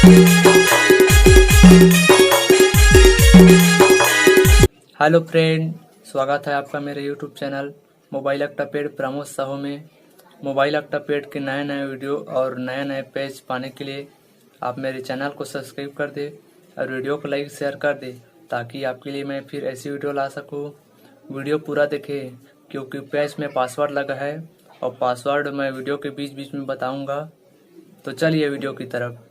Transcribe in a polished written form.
Hello friend, स्वागत है आपका मेरे YouTube channel mobile octapad Pramod Sahu में। मोबाइल अक्टापेड के नए नए वीडियो और नए नए पेज पाने के लिए आप मेरे चैनल को सब्सक्राइब कर दे और वीडियो को लाइक शेयर कर दे, ताकि आपके लिए मैं फिर ऐसी वीडियो ला सकूं। वीडियो पूरा देखें क्योंकि पेज में पासवर्ड लगा है और पासवर्ड मैं वीडियो के बीच बीच में बताऊंगा। तो चलिए वीडियो की तरफ।